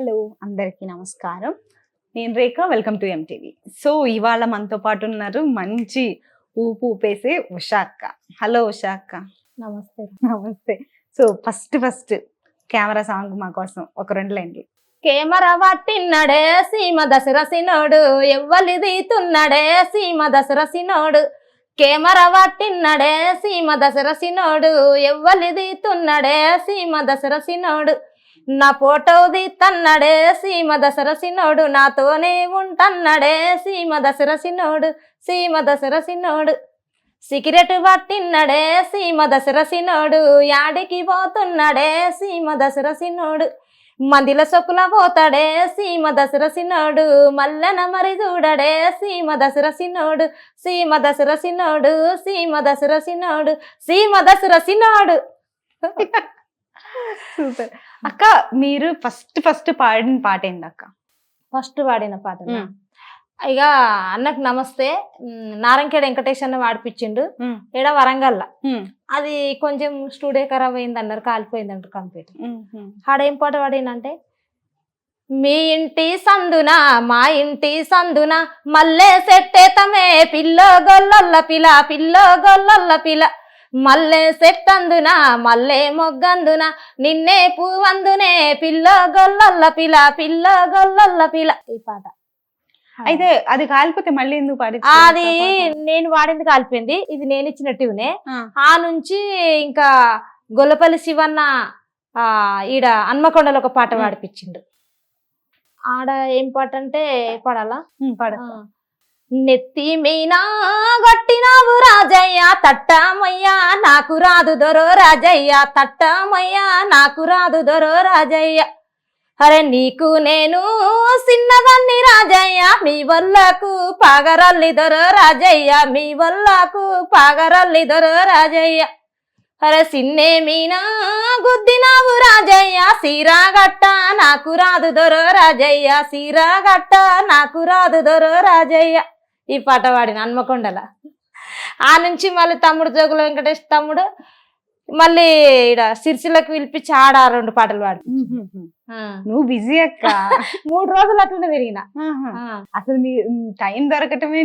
Hello అందరికీ నమస్కారం. నేను Rekha. Welcome to MTV. So ఇవాళ మనతో పాటు ఉన్నారు మంచి ఊపు ఊపేసే ఉషా అక్క. హలో ఉషా అక్క. నమస్తే. నమస్తే. సో ఫస్ట్ కెమెరా సాంగ్ మా కోసం ఒక 2 లైన్లు. కెమెరా పట్టిన్నడే సీమ దశరసినోడు ఎవ్వలిది తున్నడే సీమ దశరసినోడు. కెమెరా పట్టిన్నడే సీమ దశరసినోడు ఎవ్వలిది తున్నడే సీమ దశరసినోడు. నా ఫోటోది తన్నడే సీమ దశరసినోడు నాతోనే ఉంటన్నడే సీమ దశరసినోడు సీమ దశరసినోడు. సిగరెట్ పట్టిన్నడే సీమ దశరసినోడు యాడికి పోతున్నడే సీమ దశరసినోడు. మందిల సొక్కుల పోతాడే సీమ దశరసినోడు మల్లెన మరి చూడడే సీమ దశరసినోడు సీమ దశరసినోడు సీమ దశరసినోడు సీమ దశరసినోడు. సూపర్ అక్క. మీరు ఫస్ట్ పాడిన పాట ఏంది అక్క? ఫస్ట్ పాడిన పాట ఇక అన్నకు నమస్తే నారంకేడ వెంకటేష్ అన్న వాడిపించిండు ఏడ వరంగల్ల. అది కొంచెం స్టూడియో ఖరాబ్ అయింది అన్నారు, కాలిపోయింది అంటారు కంప్లీట్. ఆడేం పాట పాడినంటే మీ ఇంటి సందున మా ఇంటి సందున మల్లె సెట్టేతమే పిల్లో గొల్లొల్ల పిల పిల్లో గొల్లొల్ల పిల మల్లె సెట్టందున మల్లె మొగ్గందున నిన్నే పువ్వందునే పిల్లో గొల్లొల్ల పిల పిల్లో గొల్లొల్ల పిల. ఈ పాట అయితే అది కాలిపోతే మళ్ళీ ఎందుకు పాడి? అది నేను వాడింది కాలిపోయింది, ఇది నేను ఇచ్చిన ట్యూనే. ఆ నుంచి ఇంకా గొల్లపల్లి శివన్న ఈడ హన్మకొండలో ఒక పాట పాడిపించిండు. ఆడ ఏం పాట అంటే పాడాలా? పాడ. నెత్తి మీనా గొట్టినావు రాజయ్య తట్టమయ్యా నాకు రాదు దొరో రాజయ్య తట్టమయ్యా నాకు రాదు దొరో రాజయ్య. అరే నీకు నేను చిన్నదాన్ని రాజయ్య మీ వల్లకు పాగరల్లిదొరో రాజయ్య మీ వల్లకు పాగరల్లిదొరో రాజయ్య. అరే సిన్నే మీనా గుద్దినావు రాజయ్య సీరాగట్ట నాకు రాదు దొరో రాజయ్య సీరాగట్ట నాకు రాదు దొరో రాజయ్య. ఈ పాట పాడిన హన్మకొండల. ఆ నుంచి మళ్ళీ తమ్ముడు జోగుల వెంకటేష్ తమ్ముడు మళ్ళీ ఈడ సిరిసిలకు పిలిపించి ఆడ 2 పాటలు పాడు. నువ్వు బిజీ అక్క. 3 రోజులు అట్లనే తిరిగిన. అసలు నీ టైం దొరకటమే.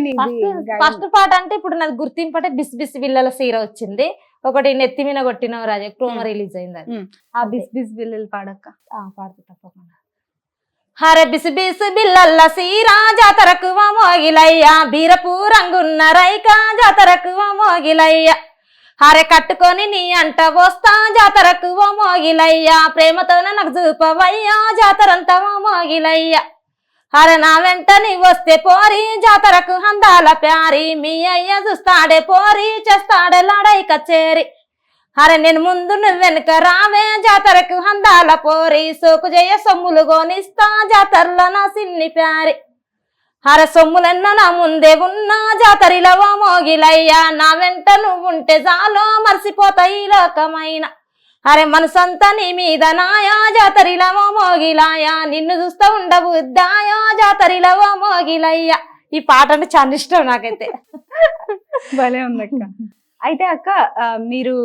ఫస్ట్ పాట అంటే ఇప్పుడు నాకు గుర్తింపు అంటే బిస్ బిస్ బిల్లల సీర వచ్చింది, ఒకటి నెత్తి మీద కొట్టిన రాజు ప్రోమో రిలీజ్ అయింది. అది ఆ బిస్ బిస్ బిల్లలు పాడక్క. పాడుతూ తప్పకుండా. హరే బిసి బిసి బిల్లల్ల సీరా జాతరకు మోగిలయ్యా బీరపు రంగున్న రైక జాతరకు మోగిలయ్యా. హరే కట్టుకొని నీ అంట వస్తా జాతరకు మోగిలయ్యా ప్రేమతోన నాకు చూపవయ్యా జాతరంతా మోగిలయ్యా. హరే నా వెంట నీ వస్తే పోరి జాతరకు హందాల ప్యారి మీ అయ్య చూస్తాడే పోరి చేస్తాడే లడై కచేరి. హరే నేను ముందు నువ్వెనుక రావే జాతరకు హందాల పోరి సోకు జయ సొమ్ములు గోనిస్తా జాతరలో నా సిన్ని ప్యారి. హరే సొమ్ములన్న నా ముందే ఉన్నా జాతరిలో మోగిలయ్యా నా వెంట నువ్వుంటే చాలో మర్చిపోతాయి లోకమైన. హరే మనసంతా నీ మీద నాయా జాతరిలో మోగిలాయా నిన్ను చూస్తూ ఉండబుద్దాయా జాతరిలో మోగిలయ్యా. ఈ పాట అంటే చాలా ఇష్టం నాకైతే. భలే ఉంది అక్క. అయితే అక్క మీరు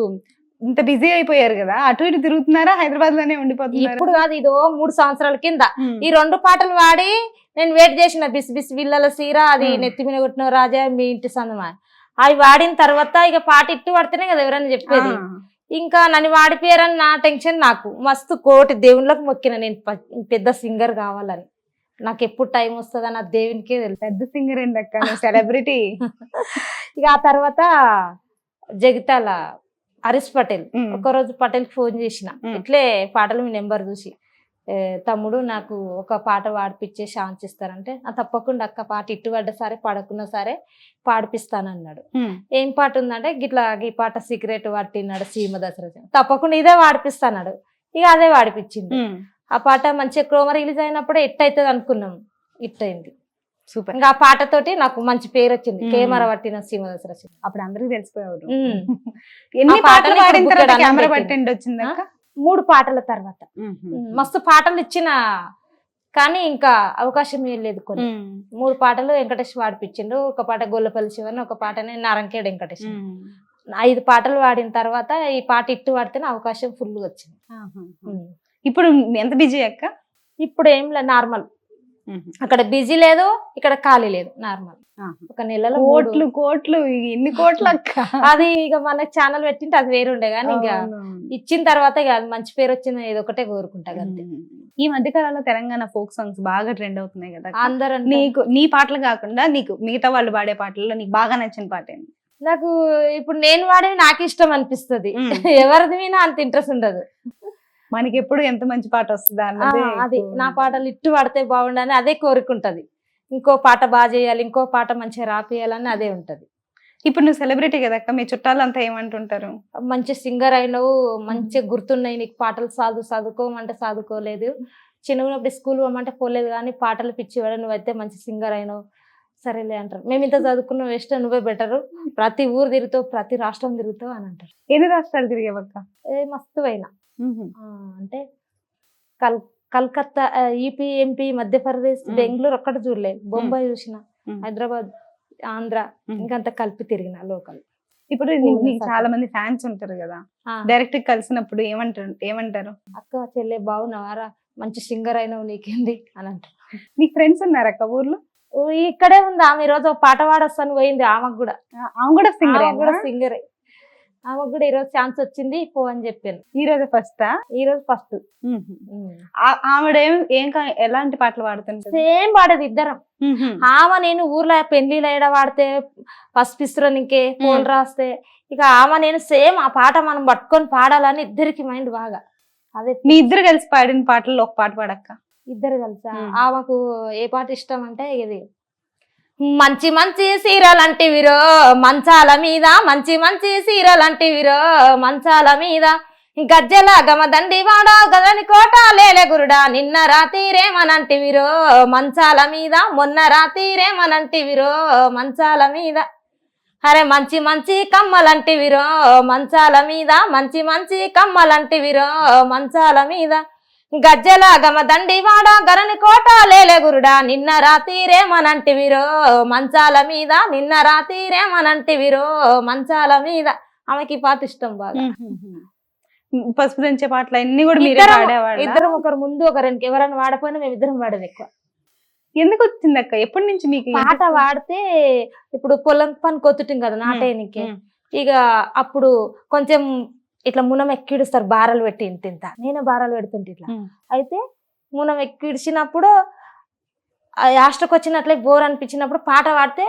ఇంత బిజీ అయిపోయారు కదా, అటు ఇటు తిరుగుతున్నారా హైదరాబాద్ లోనే ఉండిపోతున్నారు? ఇప్పుడు కాదు, ఇదో 3 సంవత్సరాల కింద ఈ 2 పాటలు వాడి నేను వెయిట్ చేసిన. బిస్ బిస్ బిల్లల సీర, అది నెత్తి మీద కొట్టిన రాజా మీ ఇంటి సందమా, అవి వాడిన తర్వాత ఇక పాట ఇట్టు పడితేనే కదా ఎవరైనా చెప్పేది. ఇంకా నన్ను వాడిపోయారని నా టెన్షన్. నాకు మస్తు కోటి దేవుళ్ళకి మొక్కిన నేను పెద్ద సింగర్ కావాలని. నాకు ఎప్పుడు టైం వస్తుందో నా దేవునికే తెలుసు. పెద్ద సింగర్ ఏందక్క, సెలబ్రిటీ. ఇక ఆ తర్వాత జగిత్యాల హరీష్ పటేల్ ఒకరోజు పటేల్కి ఫోన్ చేసిన, ఇట్లే పాటలు మీ నెంబర్ చూసి తమ్ముడు నాకు ఒక పాట పాడిపించే ఛాన్స్ ఇస్తారంటే తప్పకుండా అక్క పాట ఇట్టు పడ్డ సరే పాడకున్నా సరే పాడిపిస్తానన్నాడు. ఏం పాట ఉందంటే గిట్లా ఈ పాట సీక్రెట్ పట్టినాడు సీమ దసరా తప్పకుండా ఇదే పాడిపిస్తాడు. ఇక అదే పాడిపించింది. ఆ పాట మంచిగా ప్రోమో రిలీజ్ అయినప్పుడే ఎట్ అవుతుంది అనుకున్నాం, ఇట్ అయింది. సూపర్. ఇంకా ఆ పాటతోటి నాకు మంచి పేరు వచ్చింది, కెమెరా పట్టిన సీమ దసరా. అప్పుడు అందరికి తెలిసిపోయారు. ఎన్ని పాటలు పాడిన తర్వాత కెమెరా పట్టండి వచ్చింది అక్క? 3 పాటల తర్వాత. మస్తు పాటలు ఇచ్చిన కానీ ఇంకా అవకాశం ఏం లేదు. కొన్ని 3 పాటలు వెంకటేష్ పాడిపించిండు. ఒక పాట గొల్లపల్లి శివన్, ఒక పాటనే నారంకేడ వెంకటేష్. 5 పాటలు పాడిన తర్వాత ఈ పాట ఇట్టు పాడితేనే అవకాశం ఫుల్ వచ్చింది. ఇప్పుడు ఎంత బిజీ అక్క? ఇప్పుడు ఏం లేదు, నార్మల్. అక్కడ బిజీ లేదు, ఇక్కడ ఖాళీ లేదు, నార్మల్. ఒక నెలలో కోట్లు కోట్లు ఎన్ని కోట్లు అక్క. అది ఇక మన ఛానల్ పెట్టింటే అది వేరుండే కానీ ఇంకా ఇచ్చిన తర్వాత ఇక అది మంచి పేరు వచ్చింది ఏదో ఒకటే కోరుకుంటా అంతే. ఈ మధ్య కాలంలో తెలంగాణ ఫోక్ సాంగ్స్ బాగా ట్రెండ్ అవుతున్నాయి కదా. అందరూ నీకు నీ పాటలు కాకుండా నీకు మిగతా వాళ్ళు పాడే పాటల్లో నీకు బాగా నచ్చిన పాట ఏంటి? నాకు ఇప్పుడు నేను వాడేవి నాకు ఇష్టం అనిపిస్తుంది, ఎవరిది మీద అంత ఇంట్రెస్ట్ ఉండదు. మనకి ఎప్పుడు ఎంత మంచి పాట వస్తుందా అన్నది అది నా పాటలు ఇట్టు పాడితే బాగుండని అదే కోరుకుంటది. ఇంకో పాట బాగా చేయాలి, ఇంకో పాట మంచిగా రాపియాలని అదే ఉంటది. ఇప్పుడు నువ్వు సెలబ్రిటీ కదక్క, మీ చుట్టాలంతా ఏమంటుంటారు? మంచి సింగర్ అయినవు, మంచిగా గుర్తున్నాయి నీకు పాటలు, చదువుకోమంటే చదువుకోలేదు, చిన్నప్పుడు స్కూల్ పోమంటే పోలేదు, కానీ పాటలు పిచ్చివాడు నువ్వైతే మంచి సింగర్ అయినావు, సరేలే అంటారు. మేము ఇంత చదువుకున్న వేస్ట్, నువ్వే బెటరు, ప్రతి ఊరు తిరుగుతావు, ప్రతి రాష్ట్రం తిరుగుతావు అని అంటారు. ఎన్ని రాష్ట్రాలు తిరిగేవక్క? మస్తు అయినా అంటే కల్కత్తా, ఈపీ, ఎంపీ, మధ్యప్రదేశ్, బెంగళూరు ఒక్కడ చూడలేదు, బొంబాయి చూసిన, హైదరాబాద్, ఆంధ్ర, ఇంకంతా కలిపి తిరిగిన లోకల్. ఇప్పుడు నీకు చాలా మంది ఫ్యాన్స్ ఉంటారు కదా, డైరెక్ట్ కలిసినప్పుడు ఏమంటారు? అక్క చెల్లె బాగున్నావారా, మంచి సింగర్ అయినావు, నీకేంది అని అంటారు. నీకు ఫ్రెండ్స్ ఉన్నారు అక్క ఊర్లో? ఇక్కడే ఉంది ఆమె, ఈ రోజు పాట పాడొస్తాను పోయింది, ఆమెకు కూడా సింగరే, ఆమెకు కూడా ఈరోజు ఛాన్స్ వచ్చింది పో అని చెప్పాను. ఈ రోజు ఫస్ట్ ఆవిడ ఎలాంటి పాటలు పాడుతుంటారు? సేమ్ పాడేది ఇద్దరం. ఆమె నేను ఊర్లో పెళ్లిలో ఏడ వాడితే పసిపిస్తురానికే పూలు రాస్తే, ఇక ఆమె నేను సేమ్ ఆ పాట మనం పట్టుకొని పాడాలని ఇద్దరికి మైండ్ బాగా. అదే మీ ఇద్దరు కలిసి పాడిన పాటల్లో ఒక పాట పాడక్క. ఇద్దరు కలిసా? ఆమెకు ఏ పాట ఇష్టం అంటే ఇది, మంచి మంచి సీరలంటివిరో మంచాల మీద, మంచి మంచి సీరలంటివిరో మంచాల మీద, గజ్జల గమదండి వాడా గదని కోట లేలే గురుడా, నిన్న రాత్రిరేమనంటివిరో మంచాల మీద, మొన్న రాత్రిరేమనంటివిరో మంచాల మీద, అరే మంచి మంచి కమ్మలంటివిరో మంచాల మీద, మంచి మంచి కమ్మలంటివిరో మంచాల మీద, గజ్జల గమదండి వాడా గరని కోట లేలే గురుడా, నిన్న రాత్రిరేమనంటివిరో మంచాల మీద, నిన్న రాత్రిరేమనంటివిరో మంచాల మీద. ఆమెకి పాట ఇష్టం బాగా. పసుపు దంచే పాటలు అన్ని కూడా మీరే పాడేవాళ్ళ? ఇద్దరం, ఒకరు ముందు ఒకరికి, ఎవరైనా వాడపోయినా మేము ఇద్దరం పాడేది ఎక్కువ. ఎందుకు వచ్చింది అక్క, ఎప్పటి నుంచి మీకు పాట పాడితే? ఇప్పుడు పొలం పని కొత్తుటాం కదా నాటేనికి, ఇక అప్పుడు కొంచెం ఇట్లా మునం ఎక్కిడుస్తారు, బారాలు పెట్టి ఇంత నేను బారాలు పెడుతుంటే ఇట్లా, అయితే మునం ఎక్కిడిచినప్పుడు యాస్ట్కి వచ్చినట్లే బోర్ అనిపించినప్పుడు పాట పాడితే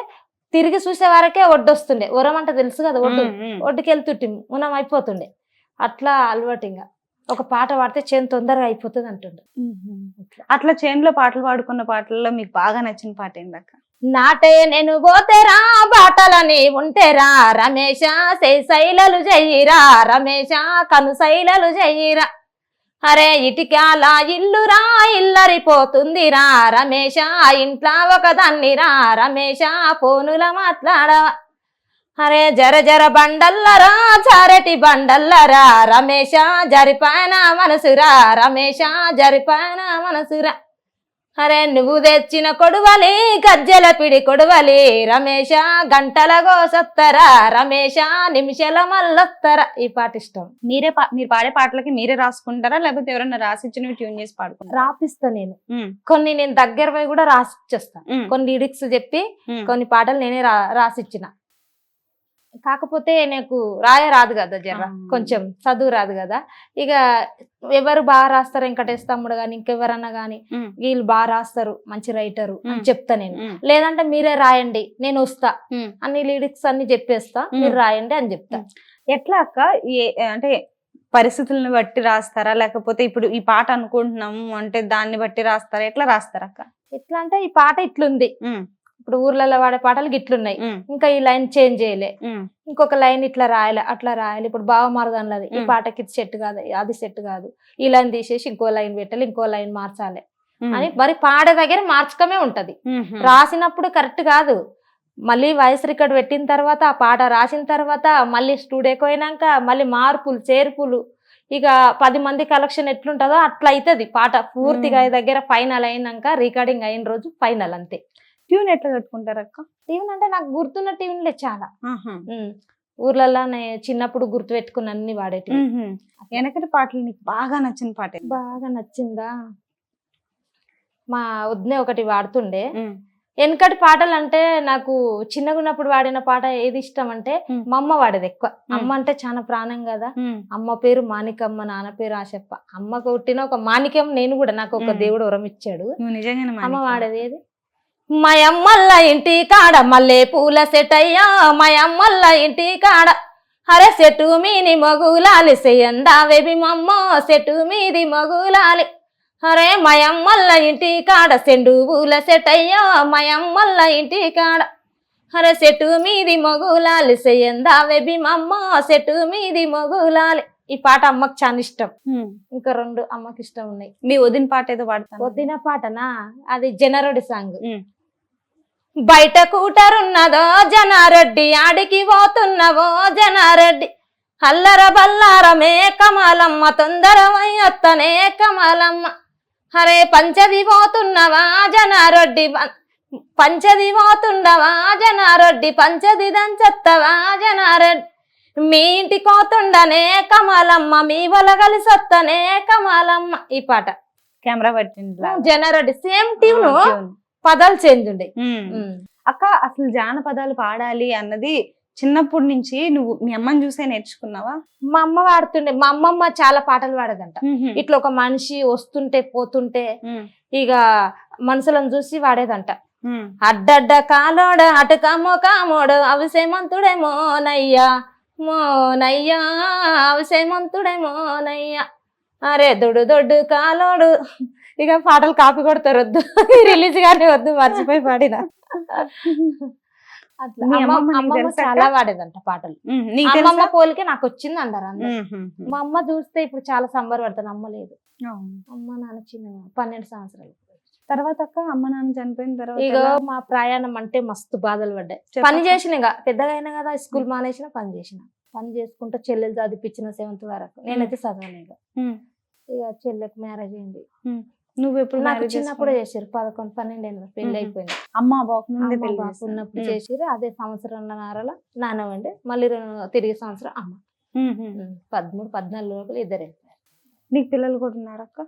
తిరిగి చూసే వరకే ఒడ్డు వస్తుండే, ఒరమంట తెలుసు కదా, ఒడ్డుకి వెళ్తుంటే మునం అయిపోతుండే, అట్లా అలవాటు. ఇంకా ఒక పాట పాడితే చేను తొందరగా అయిపోతుంది అంటుండే. అట్లా చేనులో పాటలు పాడుకున్న పాటల్లో మీకు బాగా నచ్చిన పాట ఏందక్క? నాటే నేను పోతేరా బాటలని ఉంటేరా రమేష, శైలలు జయ్యిరా రమేష, కనుశైలలు జయ్యిరా, అరే ఇటికాల ఇల్లురా ఇల్లరిపోతుందిరా రమేష, ఇంట్లో ఒకదాన్నిరా రమేష, ఫోనుల మాట్లాడవా, అరే జర జర బండల్లరా చారటి బండల్లరా రమేష, జరిపాన మనసురా రమేష, జరిపాన మనసురా, అరే నువ్వు తెచ్చిన కొడువలి గజ్జల పిడి కొడువలి రమేష, గంటల గోసొత్తరా రమేష, నిమిషాల మళ్ళొత్తరా. ఈ పాట ఇష్టం. మీరు పాడే పాటలకి మీరే రాసుకుంటారా, లేకపోతే ఎవరైనా రాసిచ్చినవి ట్యూన్ చేసి పాడుకుంటారా? రాపిస్తా నేను, కొన్ని నేను దగ్గర పోయి కూడా రాసిచ్చేస్తా, కొన్ని లిరిక్స్ చెప్పి కొన్ని పాటలు నేనే రాసిచ్చిన. కాకపోతే నాకు రాదు కదా, జర కొంచెం చదువు రాదు కదా, ఇక ఎవరు బాగా రాస్తారు, వెంకటేష్ తమ్ముడు గాని ఇంకెవరన్నా గాని వీళ్ళు బాగా రాస్తారు, మంచి రైటరు అని చెప్తా నేను. లేదంటే మీరే రాయండి నేను వస్తా, అన్ని లిరిక్స్ అన్ని చెప్పేస్తా, మీరు రాయండి అని చెప్తా. ఎట్లా అక్క, అంటే పరిస్థితులను బట్టి రాస్తారా, లేకపోతే ఇప్పుడు ఈ పాట అనుకుంటున్నాము అంటే దాన్ని బట్టి రాస్తారా, ఎట్లా రాస్తారా అక్క? ఎట్లా అంటే ఈ పాట ఇట్లుంది, ఇప్పుడు ఊర్లలో వాడే పాటలు గిట్లున్నాయి, ఇంకా ఈ లైన్ చేంజ్ చేయలే, ఇంకొక లైన్ ఇట్లా రాయాలి అట్లా రాయాలి, ఇప్పుడు బాగా మరదనది ఈ పాటకి ఇది సెట్ కాదు, అది సెట్ కాదు, ఈ లైన్ తీసేసి ఇంకో లైన్ పెట్టాలి, ఇంకో లైన్ మార్చాలి అని మరి పాడే దగ్గర మార్చకమే ఉంటది. రాసినప్పుడు కరెక్ట్ కాదు, మళ్ళీ వాయిస్ రికార్డ్ పెట్టిన తర్వాత ఆ పాట రాసిన తర్వాత మళ్ళీ స్టూడియోకి పోయినాక మళ్ళీ మార్పులు చేర్పులు, ఇక 10 మంది కలెక్షన్ ఎట్లుంటుందో అట్లా అవుతుంది పాట పూర్తిగా దగ్గర ఫైనల్ అయినాక, రికార్డింగ్ అయిన రోజు ఫైనల్ అంతే. ట్యూన్ ఎట్లా కట్టుకుంటారు అక్క? ట్యూన్ అంటే నాకు గుర్తున్న ట్యూన్లే చాలా, ఊర్లలో చిన్నప్పుడు గుర్తు పెట్టుకున్న అన్ని వాడేటి. వెనకటి పాటలు నీకు బాగా నచ్చిన పాట? బాగా నచ్చిందా, మా వదినే ఒకటి వాడుతుండే. వెనకటి పాటలు అంటే నాకు చిన్నగా ఉన్నప్పుడు వాడిన పాట ఏది ఇష్టం అంటే మా అమ్మ వాడేది ఎక్కువ. అమ్మ అంటే చాలా ప్రాణం కదా. అమ్మ పేరు మాణికమ్మ, నాన్న పేరు ఆశప్ప. అమ్మకు పుట్టిన ఒక మాణిక్యం నేను కూడా, నాకు ఒక దేవుడు వరం ఇచ్చాడు. అమ్మ వాడేది ఏది, మయమ్మల్ల ఇంటి కాడ మల్లె పూల సెటయ్యా, మయమ్మల్ల ఇంటి కాడ అరే సెటు మీని మగులాలి సెయందావేబి మమ్మ, సెటు మీది మగులాలి అరే మయమ్మల్ల ఇంటి కాడ సెండు పూల సెటయ్యా, మయమ్మల్ల ఇంటి కాడ అరే సెటు మీది మగులాలి సెయందావేబి మమ్మ, సెటు మీది మగులాలి. ఈ పాట అమ్మకి చాలా ఇష్టం. ఇంకా 2 అమ్మకి ఇష్టం ఉన్నాయి. మీ వదిన పాట ఏదో పాడతాను. వదిన పాటనా, అది జనరెడ్డి సాంగ్. బయట కూటరున్నదో జనారెడ్డి, ఆడికి పోతున్నవో జనారెడ్డి, అల్లర బల్లారమే కమలమ్మ, తొందరమయ్యొత్తనే కమలమ్మ హరే పంచది పోతున్నవా జనారెడ్డి, పంచది పోతుండవా జనారెడ్డి, పంచది దంచత్తవా జనారెడ్డి, మీ ఇంటి కోతుండనే కమలమ్మ, మీ వల కలిసొత్తనే కమలమ్మ. ఈ పాట కెమెరా పట్టింది జనారెడ్డి, సేమ్ ట్యూన్, పదాలు చేంజ్ ఉండే. అక్క అసలు జానపదాలు పాడాలి అన్నది చిన్నప్పటి నుంచి నువ్వు మీ అమ్మని చూసే నేర్చుకున్నావా? మా అమ్మ వాడుతుండే. మా అమ్మమ్మ చాలా పాటలు పాడదంట. ఇట్లా ఒక మనిషి వస్తుంటే పోతుంటే ఇక మనుషులను చూసి వాడేదంట. అడ్డడ్డ కాలోడ అటుకమ్మో కామోడు అవిసేమంతుడేమోనయ్యా, మోనయ్యా అవిసేమంతుడేమోనయ్యా, అరే దొడ్డు దొడ్డు కాలోడు. ఇక పాటలు కాపీ కొడతారు, వద్దు రిలీజ్ గానే వద్దు, మర్చిపోయి పాడిన. అట్లా అమ్మమ్మ చాలా వాడేదంట పాటలు. అమ్మమ్మ పోలికే నాకు వచ్చింది అన్నారు అందరు. మా అమ్మ చూస్తే ఇప్పుడు చాలా సంబరపడతాను. అమ్మ లేదు, అమ్మ నాన్న చిన్న 12 సంవత్సరాలు తర్వాత అక్క అమ్మ నాన్న చనిపోయిన తర్వాత ఇక మా ప్రయాణం అంటే మస్తు బాధలు పడ్డాయి. పని చేసిన, ఇక పెద్దగా అయినా కదా, స్కూల్ మానేసిన, పని చేసుకుంటూ చెల్లెలు చదివిపించిన 7th వరకు. నేనైతే చదవలేదు. ఇక చెల్లెకి మ్యారేజ్ అయింది. నువ్వు ఎప్పుడు? నాకు చిన్నప్పుడు చేసారు, 11, 12 ఏళ్ళు పెళ్లి అయిపోయింది. అమ్మ బాగుంది ఉన్నప్పుడు చేసారు. అదే సంవత్సరంన్నరలో నాన్న ఉండే, మళ్ళీ తిరిగి సంవత్సరం అమ్మ. 13, 14 లోపల ఇద్దరు వెళ్ళిపోయారు. నీకు పిల్లలు కూడా ఉన్నారు అక్క?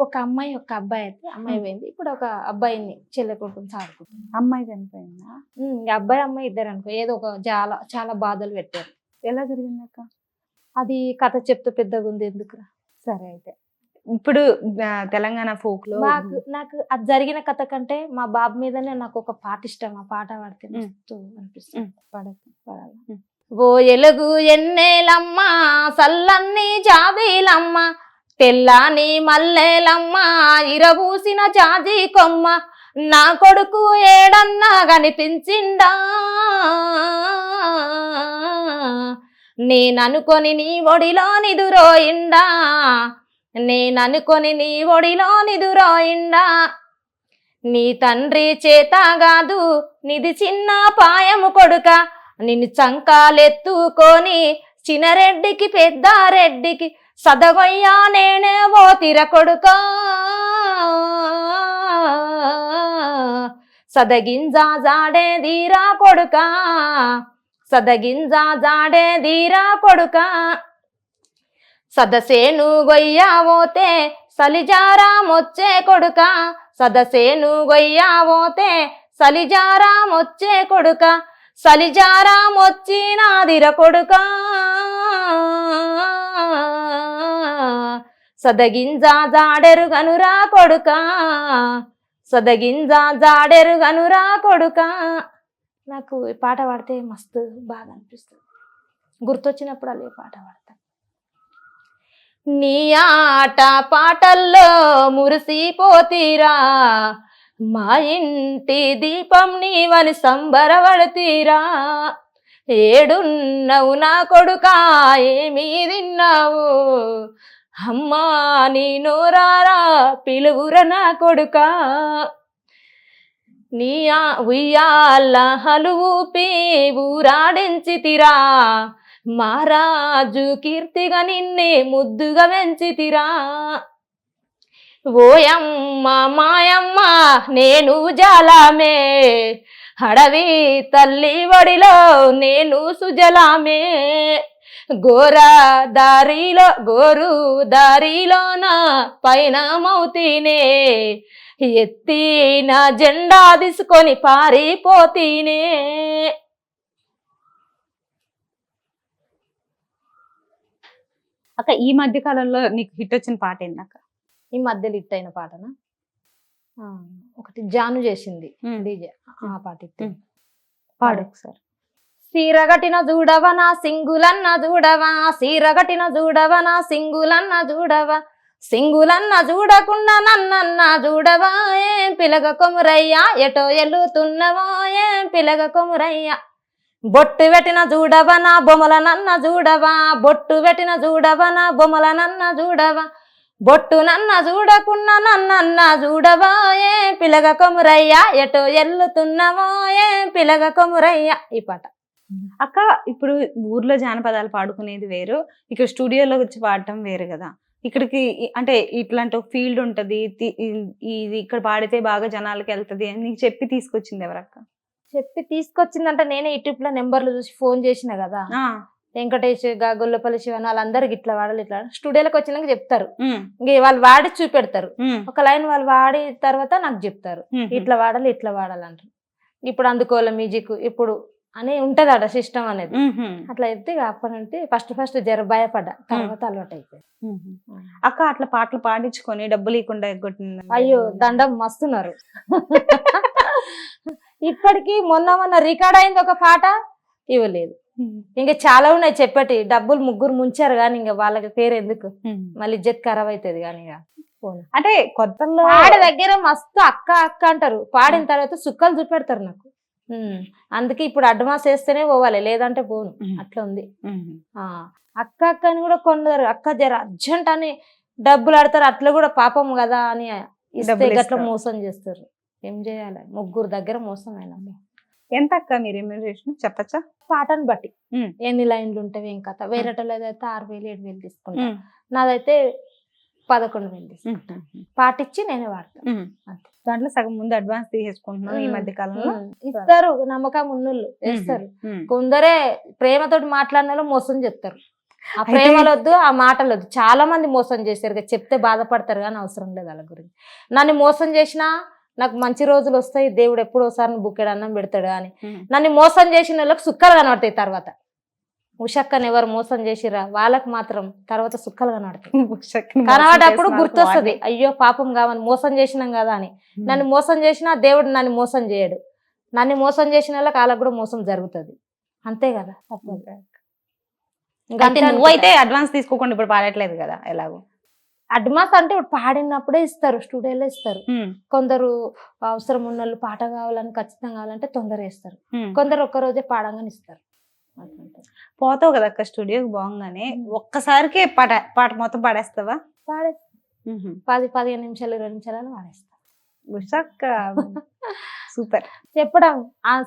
ఒక అమ్మాయి, ఒక అబ్బాయి. అయితే అమ్మాయి పోయింది. ఇప్పుడు ఒక అబ్బాయిని చెల్లె కొడుకుని సాదుకుంటుంది. అమ్మాయి చనిపోయిందా? అబ్బాయి అమ్మాయి ఇద్దరు అనుకో. ఏదో ఒక చాలా బాధలు పెట్టారు. ఎలా జరిగింది అక్క? అది కథ చెప్తూ పెద్దగా ఉంది, ఎందుకురా. సరే, అయితే ఇప్పుడు తెలంగాణ ఫోక్ లో నాకు అది జరిగిన కథ కంటే మా బాబు మీదనే నాకు ఒక పాట ఇష్టం. ఆ పాట పాడితే అనిపిస్తుంది. పాడాలి. ఓ ఎలుగు ఎన్నేలమ్మ, సల్లన్ని జాబీలమ్మ, తెల్లాని మల్లెలమ్మ, ఇరబూసిన జాజి కొమ్మ, నా కొడుకు ఏడన్నా కనిపించిందా, నేననుకొని నీ ఒడిలో నిదురోయిండా, నేననుకొని నీ ఒడిలో నిదురోయిండా, నీ తండ్రి చేత కాదు నిది చిన్న పాయము కొడుక, నిన్ను చంకాలెత్తుకొని చిన్నరెడ్డికి పెద్దారెడ్డికి సదగొయ్యా నేనే ఓ తిర కొడుకా, సదగింజా జాడే దీరా కొడుకా, సదగింజా జాడే దీరా కొడుకా, సదసేను గొయ్యావోతే సలిజారామొచ్చే కొడుక, సదసేను గొయ్యావోతే సలిజారామొచ్చే కొడుక, సలిజారామొచ్చినాదిర కొడుక, సదగింజా జాడెరుగనురా కొడుక, సదగింజా జాడెరుగనురా కొడుక. నాకు ఈ పాట పాడితే మస్తు బాగా అనిపిస్తుంది. గుర్తొచ్చినప్పుడు అలా పాట పాడతాను. నీ ఆట పాటల్లో మురిసిపోతీరా, మా ఇంటి దీపం నీవని సంబరపడతీరా, ఏడున్నవు నా కొడుకా ఏమీ తిన్నావు, అమ్మా నీ నోరారా పిలువుర నా కొడుకా, నీ ఉయ్యాల హలువుపి ఊరాడించితిరా, మహారాజు కీర్తిగా నిన్నే ముద్దుగా పెంచితిరా, ఓయమ్మ మాయమ్మ నేను జాలామే, అడవి తల్లి వడిలో నేను సుజలామే, గోరు దారిలోన పైన మౌతీనే ఎత్తి నా జెండా తీసుకొని పారిపోతీనే. అక్క ఈ మధ్య కాలంలో నీకు హిట్ వచ్చిన పాట ఏందక్క? ఈ మధ్యలో హిట్ అయిన పాటనా ఒకటి జాను చేసింది డీజే, ఆ పాట హిట్. పాడు ఒకసారి. సీరగటిన చూడవనా సింగులన్న చూడవా, సీరగటిన చూడవనా సింగులన్న చూడవా, సింగులన్న చూడకుండా నన్నన్న చూడవా, ఏం పిలగ కొమురయ్యా ఎటో ఎల్లుతున్నవో ఏం పిలగ కొమురయ్యా. బొట్టు పెట్టిన చూడవనా బొమ్మల నన్న చూడవా, బొట్టు పెట్టిన చూడవనా బొమ్మల నన్న చూడవా, బొట్టు నన్న చూడకున్నా నన్నన్న చూడవా, ఏం పిలగ కొమురయ్యా ఎటో ఎల్లుతున్నవో ఏం పిలగ కొమురయ్యా. ఈ పాట. అక్క ఇప్పుడు ఊర్లో జానపదాలు పాడుకునేది వేరు, ఇక్కడ స్టూడియోలో వచ్చి పాడటం వేరు కదా. ఇక్కడికి అంటే ఇట్లాంటి ఒక ఫీల్డ్ ఉంటది, ఇది ఇక్కడ పాడితే బాగా జనాలకి వెళ్తది అని నీకు చెప్పి తీసుకొచ్చింది ఎవరక్క? చెప్పి తీసుకొచ్చిందంటే నేనే యూట్యూబ్ లో నెంబర్లు చూసి ఫోన్ చేసిన కదా. వెంకటేష్ గొల్లపల్లి శివన్ వాళ్ళందరికి ఇట్లా వాడాలి ఇట్లా స్టూడియోలోకి వచ్చినాక చెప్తారు. ఇంక వాళ్ళు వాడి చూపెడతారు, ఒక లైన్ వాళ్ళు వాడి తర్వాత నాకు చెప్తారు ఇట్లా వాడాలి ఇట్లా వాడాలంటారు. ఇప్పుడు అందుకోవాలి మ్యూజిక్ ఇప్పుడు అని ఉంటది అట సిస్టమ్ అనేది. అట్లా చెప్తే అప్పటి నుండి ఫస్ట్ జర భయపడ్డా, తర్వాత అలవాటు అయిపోయింది. అక్క అట్లా పాటలు పాడించుకొని డబ్బులు ఇవ్వకుండా ఎగ్గొట్టింది. అయ్యో దండం మస్తున్నారు. ఇప్పటికి మొన్న రికార్డ్ అయింది ఒక పాట, ఇవ్వలేదు. ఇంకా చాలా ఉన్నాయి చెప్పటి, డబ్బులు ముగ్గురు ముంచారు కానీ ఇంకా వాళ్ళకి పేరు ఎందుకు, మళ్ళీ ఇజ్జత్ ఖరాబ్ అవుతుంది. కానీ ఇక అంటే కొత్తలో పాడే దగ్గర మస్తు అక్క అక్క అంటారు, పాడిన తర్వాత సుక్కలు చూపెడతారు నాకు. అందుకే ఇప్పుడు అడ్వాన్స్ వేస్తేనే పోవాలి, లేదంటే పోను. అట్లా ఉంది. అక్క అక్క అని కూడా కొందరు అక్క జర అర్జెంట్ అని డబ్బులు ఆడతారు, అట్లా కూడా పాపం కదా అని ఇస్తే అట్లా మోసం చేస్తారు. ఏం చేయాలి, ముగ్గురు దగ్గర మోసం అయినా. ఎంత అక్క మీరు రెమ్యూనరేషన్ చెప్పచ్చా? పాటను బట్టి ఎన్ని లైన్లు ఉంటాయి ఏం కథ. వేరేటోళ్ళది అయితే 6,000 7,000 తీసుకుంటా, నాదైతే 11,000 తీసుకుంటా. పాటిచ్చి నేనే వాడతాను. దాంట్లో సగం ముందు అడ్వాన్స్ తీసేసుకుంటున్నాను ఈ మధ్య కాలంలో. ఇస్తారు, నమ్మకం ఉన్నోళ్ళు వేస్తారు. కొందరే ప్రేమతోటి మాట్లాడిన వాళ్ళు మోసం చెప్తారు. ఆ ప్రేమలొద్దు, ఆ మాటలొద్దు. చాలా మంది మోసం చేశారు, చెప్తే బాధపడతారు కానీ అవసరం లేదు వాళ్ళ గురించి. నన్ను మోసం చేసినా నాకు మంచి రోజులు వస్తాయి, దేవుడు ఎప్పుడోసారి బుక్కెడు అన్నం పెడతాడు అని. నన్ను మోసం చేసిన వాళ్ళకి సుక్కలు కనబడతాయి తర్వాత. ఉషక్కని ఎవరు మోసం చేసిరా వాళ్ళకి మాత్రం తర్వాత సుక్కలు కనబడతాయి. కనబడేటప్పుడు గుర్తొస్తుంది, అయ్యో పాపం కావని మోసం చేసినాం కదా అని. నన్ను మోసం చేసినా దేవుడు నన్ను మోసం చేయడు, నన్ను మోసం చేసిన వాళ్ళకి వాళ్ళకి కూడా మోసం జరుగుతుంది. అంతే కదా. నువ్వైతే అడ్వాన్స్ తీసుకోకుండా ఇప్పుడు పాడట్లేదు కదా ఎలాగో. అడ్వాన్స్ అంటే ఇప్పుడు పాడినప్పుడే ఇస్తారు, స్టూడియోలో ఇస్తారు. కొందరు అవసరం ఉన్న వాళ్ళు పాట కావాలని ఖచ్చితంగా కావాలంటే తొందరగా ఇస్తారు, కొందరు ఒక్క రోజే పాడంగానే ఇస్తారు. పోతావు కదా అక్క స్టూడియోకి బాగుంగానే, ఒక్కసారికే పాట మొత్తం పాడేస్తావా? పాడేస్తా, 10-15 నిమిషాలు 20 నిమిషాలు పాడేస్తా. సూపర్. చెప్పడం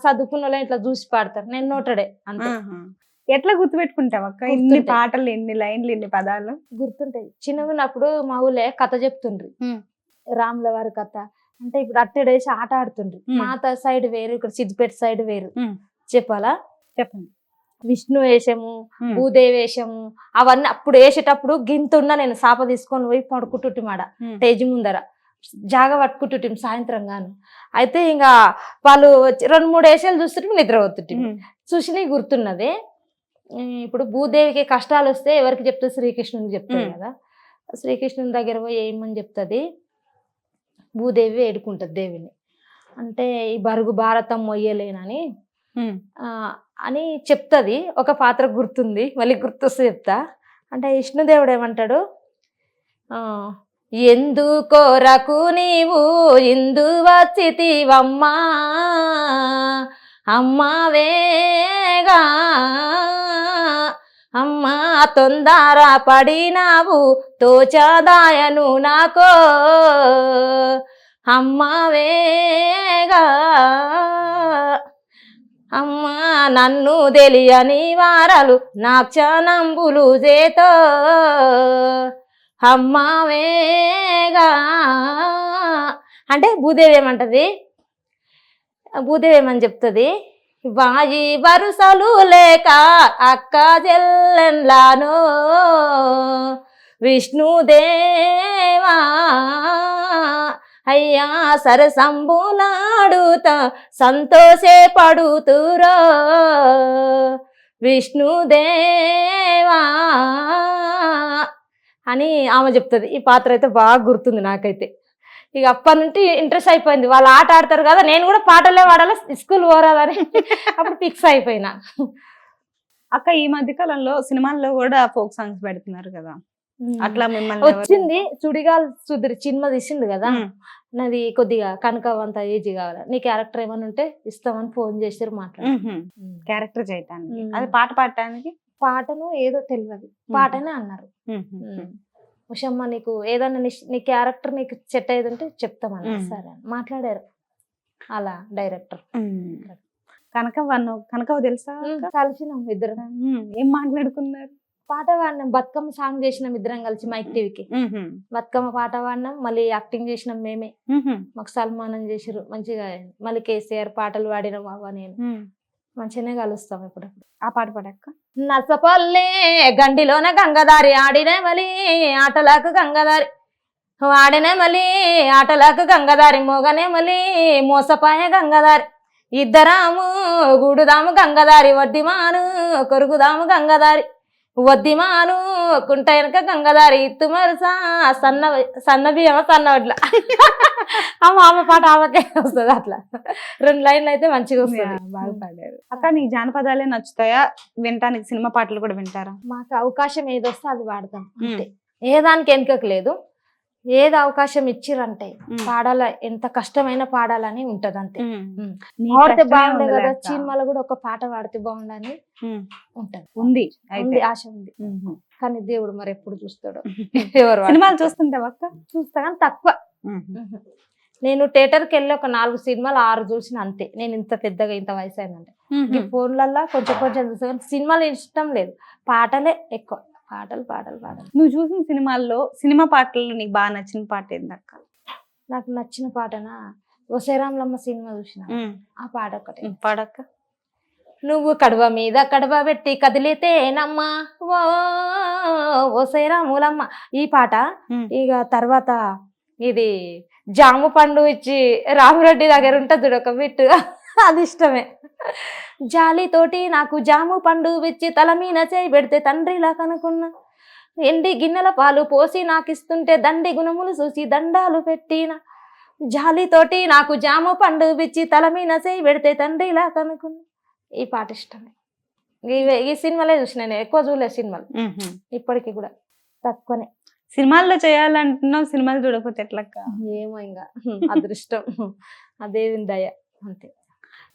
చదువుకున్న వాళ్ళు ఇట్లా చూసి పాడతారు, నేను నోటడే అంతే. ఎట్లా గుర్తుపెట్టుకుంటావు అక్క ఇన్ని పాటలు, ఎన్ని లైన్లు, ఎన్ని పదాలు? గుర్తుంటాయి. చిన్నగా ఉన్నప్పుడు మా ఊళ్ళే కథ చెప్తుండ్రి, రాముల వారి కథ. అంటే ఇప్పుడు అట్టడేసి ఆట ఆడుతుండ్రి. మా సైడ్ వేరు, ఇక్కడ సిద్దిపేట సైడ్ వేరు. చెప్పాలా? చెప్పండి. విష్ణు వేషము, భూదేవి వేషము, అవన్నీ అప్పుడు వేసేటప్పుడు గింతున్నా నేను సాప తీసుకొని పోయి పడుకుంటుంటి మాడ స్టేజ్ ముందర జాగ పట్టుకుంటుంటి సాయంత్రం గాను. అయితే ఇంకా వాళ్ళు 2-3 వేషాలు చూస్తుంటే నిద్ర పోతుంటే చూసి గుర్తున్నది. ఇప్పుడు భూదేవికి కష్టాలు వస్తే ఎవరికి చెప్తుంది? శ్రీకృష్ణునికి చెప్తుంది కదా. శ్రీకృష్ణుని దగ్గర పోయి ఏమని చెప్తుంది? భూదేవి వేడుకుంటుంది దేవుని. అంటే ఈ బరుగు భారతం మొయ్యలేనని అని చెప్తుంది. ఒక పాత్ర గుర్తుంది, మళ్ళీ గుర్తొస్తే చెప్తా. అంటే విష్ణుదేవుడు ఏమంటాడు, ఎందుకోరకు నీవు ఇందు వచ్చితివమ్మా అమ్మావేగా, అమ్మా తొందర పడినావు తోచదాయను నాకో అమ్మావేగా, అమ్మా నన్ను తెలియని వారలు నాక్షనంబులు చేతో అమ్మావేగా. అంటే భూదేవి ఏమంటది, భూదేవి ఏమని చెప్తుంది, వాయి వరుసలు లేక అక్క చెల్లెన్లానో విష్ణుదేవా అయ్యా సరసంబులాడుతా సంతోషే పడుతురో విష్ణుదేవా అని ఆమె చెప్తుంది. ఈ పాత్ర అయితే బాగా గుర్తుంది నాకైతే. ఇక అప్పటి నుండి ఇంట్రెస్ట్ అయిపోయింది. వాళ్ళు ఆట ఆడతారు కదా, నేను కూడా పాటలే పాడాలి, స్కూల్ పోరాలని అప్పుడు ఫిక్స్ అయిపోయినా. అక్క ఈ మధ్య కాలంలో సినిమాల్లో కూడా ఫోక్ సాంగ్స్ పెడుతున్నారు కదా, అట్లా మిమ్మల్ని వచ్చింది సుడిగాల్ సుధీర్ సినిమా తీసిండు కదా, నాది కొద్దిగా కనకవంత ఏజ్ కావాలి, నీ క్యారెక్టర్ ఏమైనా ఉంటే ఇస్తామని ఫోన్ చేసారు, మాట్లాడారు క్యారెక్టర్ చేయటానికి, అది పాట పాడటానికి. పాటను ఏదో తెలియదు, పాటనే అన్నారు. ఉషమ్మ నీకు ఏదన్నా నీ క్యారెక్టర్ నీకు సెట్ అయ్యేదంటే చెప్తామని. సరే మాట్లాడారు అలా డైరెక్టర్. కనకవ తెలుసా? కలిసినాం ఇద్దరు. ఏం మాట్లాడుకున్నారు? పాట పాడినాం, బతుకమ్మ సాంగ్ చేసినాం ఇద్దరం కలిసి మైక్ టీవీకి. బతుకమ్మ పాట పాడినాం, మళ్ళీ యాక్టింగ్ చేసినాం మేమే. మాకు సల్మానం చేసిరు మంచిగా. మళ్ళీ కేసీఆర్ పాటలు పాడినాం అవ్వ నేను. మంచిగానే కలుస్తాం ఇప్పుడు. ఆ పాట పాడక్క. నసపల్లే గండిలోన గంగదారి ఆడినే మళ్ళీ ఆటలకు గంగదారి ఆడినే మళ్ళీ ఆటలకు గంగదారి మోగనే మళ్ళీ మోసపాయ గంగదారి ఇద్దరాము గూడుదాము గంగదారి వద్దిమాను కొరుకుదాము గంగదారి వద్దిమాను కుంట వెనక గంగదారి ఇత్తు మరుసా సన్న బియ్యమ సన్న వడ్ల. ఆమె పాట ఆమెకే వస్తుంది. అట్లా 2 లైన్లు అయితే మంచిగా వస్తుంది. బాగా పాడారు అక్క. నీకు జానపదాలే నచ్చుతాయా? వినటానికి సినిమా పాటలు కూడా వింటారా? మాకు అవకాశం ఏది వస్తే అది పాడతాం అంతే. ఏ దానికి వెనుకకు లేదు, ఏది అవకాశం ఇచ్చిరంటే పాడాల, ఎంత కష్టమైన పాడాలని ఉంటది అంతే. పాడితే బాగుండే కదా, సినిమాలో కూడా ఒక పాట పాడితే బాగుండని ఉంటది, ఉంది ఆశ ఉంది. కానీ దేవుడు మరి ఎప్పుడు చూస్తాడో. ఎవరు సినిమాలు చూస్తుంటావా అక్క? చూస్తా కానీ తక్కువ. నేను థియేటర్కి వెళ్ళి ఒక 4 సినిమాలు 6 చూసిన అంతే. నేను ఇంత పెద్దగా ఇంత వయసు అయిందంటే ఫోన్లల్లో కొంచెం కొంచెం చూస్తా కానీ సినిమాలు ఇష్టం లేదు, పాటలే ఎక్కువ. పాటలు. నువ్వు చూసిన సినిమాల్లో సినిమా పాటలు నీకు బాగా నచ్చిన పాట ఏందక్క? నాకు నచ్చిన పాటనా ఒసేరాములమ్మ సినిమా చూసిన, ఆ పాట ఒకటి. పాడక్క. నువ్వు కడవ మీద కడవ పెట్టి కదిలితేనమ్మా ఒసేరాములమ్మ, ఈ పాట. ఇక తర్వాత ఇది జాము పండు ఇచ్చి రామిరెడ్డి దగ్గర ఉంటుంది చూడు ఒక బిట్టు, అది ఇష్టమే. జాలితోటి నాకు జాము పండు ఇచ్చి తల మీద చేయి పెడితే తండ్రిలా కనుకున్నా, ఎండి గిన్నెల పాలు పోసి నాకు ఇస్తుంటే దండి గుణములు చూసి దండాలు పెట్టిన, జాలితోటి నాకు జాము పండు ఇచ్చి తల మీద చేయి పెడితే తండ్రిలా కనుకున్నా. ఈ పాట ఇష్టమే. ఈ సినిమాలే చూసిన, నేను ఎక్కువ చూడలేదు సినిమాలు, ఇప్పటికి కూడా తక్కువనే. సినిమాల్లో చేయాలంటున్నావు, సినిమాలు చూడకపోతే ఎట్లక్క? ఏమో ఇంకా అదృష్టం, అదేవి దయ అంతే.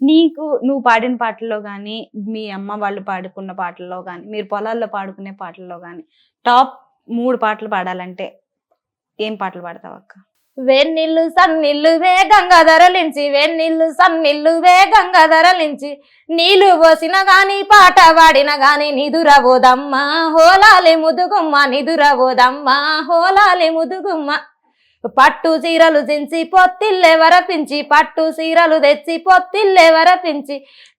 నువ్వు పాడిన పాటల్లో కానీ, మీ అమ్మ వాళ్ళు పాడుకున్న పాటల్లో కానీ, మీరు పొలాల్లో పాడుకునే పాటల్లో కానీ టాప్ 3 పాటలు పాడాలంటే ఏం పాటలు పాడతావు అక్క? వెన్నీళ్ళు సన్నీళ్ళు వేగంగా ధరలించి, వెన్నీళ్ళు సన్నీళ్ళు వేగంగా ధరలించి, నీళ్ళు పోసిన గాని పాట పాడిన గాని నిదురబోదమ్మా హోలాలి ముదుగుమ్మ, నిదురబోదమ్మా హోలాలి ముదుగుమ్మ. పట్టు చీరలు దించి పొత్తిల్లే వరపించి, పట్టు చీరలు తెచ్చి పొత్తిల్లే వరపించి,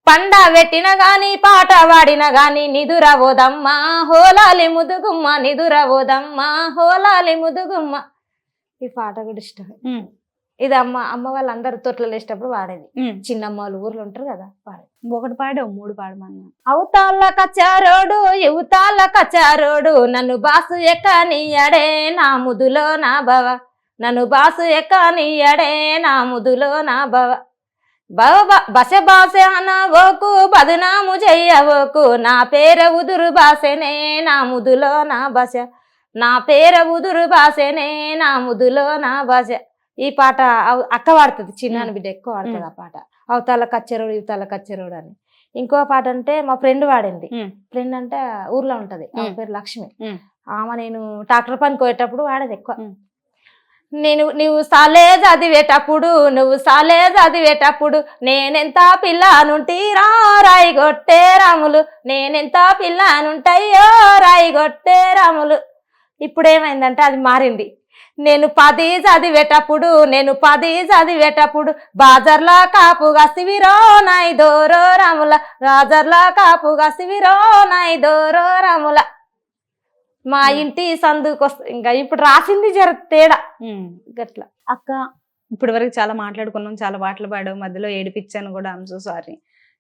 పండ పెట్టిన గాని పాట పాడిన గాని నిదురబోదమ్మా హోలాలి ముదుగుమ్మ, నిదురబోదమ్మా హోలాలి ముదుగుమ్మ. ఈ పాట కూడా ఇష్టమే. ఇది అమ్మ వాళ్ళందరూ తొట్లలో వేసేటప్పుడు వాడేది. చిన్నమ్మ వాళ్ళు ఊర్లో ఉంటారు కదా, పాడేది. ఒకటి పాడావు, 3 పాడమన్నా. అవతాళ్ళ కచారోడు యువతాళ్ళ కచారోడు నన్ను బాసు ఎక్కనియడే నా ముదులో నా భవ, నన్ను బాసు ఎక్కనియడే నా ముదులో నా భవ. బస బాసే అనవోకు బదునాము చెయ్యవోకు, నా పేర ఉదురు బాసెనే నా ముదులో నా బస, నా పేర ఉదురు బాసెనే నా ముదులో నా బస. ఈ పాట అక్క వాడుతుంది, చిన్నాని బిడ్డ ఎక్కువ వాడుతుంది ఆ పాట. అవతాల కచ్చెరోడు యువతాల కచ్చెరోడు అని. ఇంకో పాట అంటే మా ఫ్రెండ్ వాడింది. ఫ్రెండ్ అంటే ఊర్లో ఉంటది, ఆమె పేరు లక్ష్మి. ఆమె నేను ట్రాక్టర్ పనికి పోయేటప్పుడు వాడేది ఎక్కువ. నువ్వు సాలే చదివేటప్పుడు, నువ్వు సాలే చదివేటప్పుడు నేనెంత పిల్లనుంటి రాయి గొట్టే రాములు, నేనెంత పిల్లనుంటయ్యో రాయి గొట్టే రాములు. ఇప్పుడు ఏమైందంటే అది మారింది. నేను 10 చదివేటప్పుడు బాజర్లా కాపుగా శివిరో నాయిదోరో రాముల రాజర్లా కాపుగా శివిరో నాయిదోరో రాముల మా ఇంటి సందుకొస్తా ఇంకా ఇప్పుడు రాసింది జర తేడా గట్ల. అక్క ఇప్పటి వరకు చాలా మాట్లాడుకున్నాం, చాలా పాటలు పాడావు, మధ్యలో ఏడిపించాను కూడా, ఐఎమ్ సో సారీ.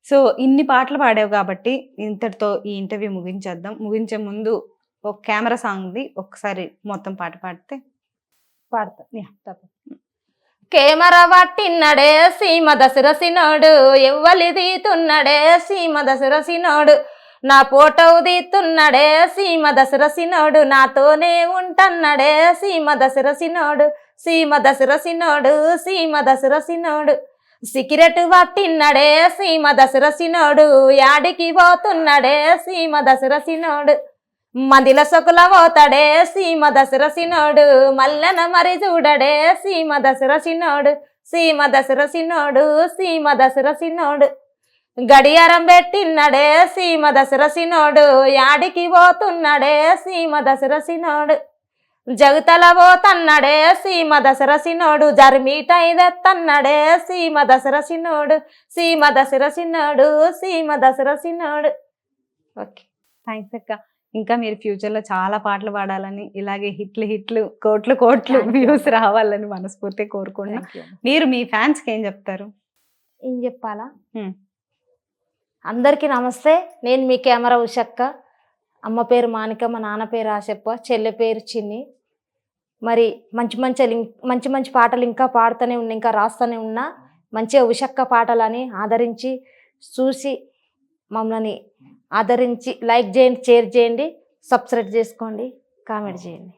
సో ఇన్ని పాటలు పాడావు కాబట్టి ఇంతటితో ఈ ఇంటర్వ్యూ ముగించేద్దాం. ముగించే ముందు ఒక కెమెరా సాంగ్ది ఒకసారి మొత్తం పాట పాడితే. పాడతా కెమెరా పట్టిన్నడే సీమ దశరసినోడు ఎవ్వలి తీతున్నడే సీమ దశరసినోడు నా ఫోటో తీస్తున్నడే సీమ దశరసినోడు నాతోనే ఉంటన్నడే సీమ దశరసినోడు సీమ దశరసినోడు సీమ దశరసినోడు సిగరెట్ పట్టిన్నడే సీమ దశరసినోడు యాడికి పోతున్నడే సీమ దశరసినోడు మందిల సొకుల పోతాడే సీమ దశరసినోడు మల్లెన మరి చూడడే సీమ దశరసినోడు సీమ దశరసినోడు సీమ దశరసినోడు గడియారం పెట్టిన్నడే సీమ దశరసినోడు యాడికి పోతున్నడే సీమ దశరసినోడు జగుతల పోతన్నడే సీమ దశరసినోడు జర్మీటై తెత్తన్నడే సీమ దశరసినోడు సీమ దశరసినోడు సీమ దశరసినోడు. ఓకే, థ్యాంక్స్ అక్క. ఇంకా మీరు ఫ్యూచర్లో చాలా పాటలు పాడాలని, ఇలాగే హిట్లు కోట్లు వ్యూస్ రావాలని మనస్ఫూర్తిగా కోరుకుంటున్నా. మీరు మీ ఫ్యాన్స్కి ఏం చెప్తారు? ఏం చెప్పాలా? అందరికీ నమస్తే. నేను మీ కెమెరా ఉషక్క. అమ్మ పేరు మానిక, మా నాన్న పేరు ఆశప్ప, చెల్లె పేరు చిన్ని. మరి మంచి పాటలు ఇంకా పాడుతూనే ఉన్నా, ఇంకా రాస్తూనే ఉన్నా. మంచిగా ఉషక్క పాటలని ఆదరించి చూసి మమ్మల్ని ఆదరించి లైక్ చేయండి, షేర్ చేయండి, సబ్స్క్రైబ్ చేసుకోండి, కామెంట్ చేయండి.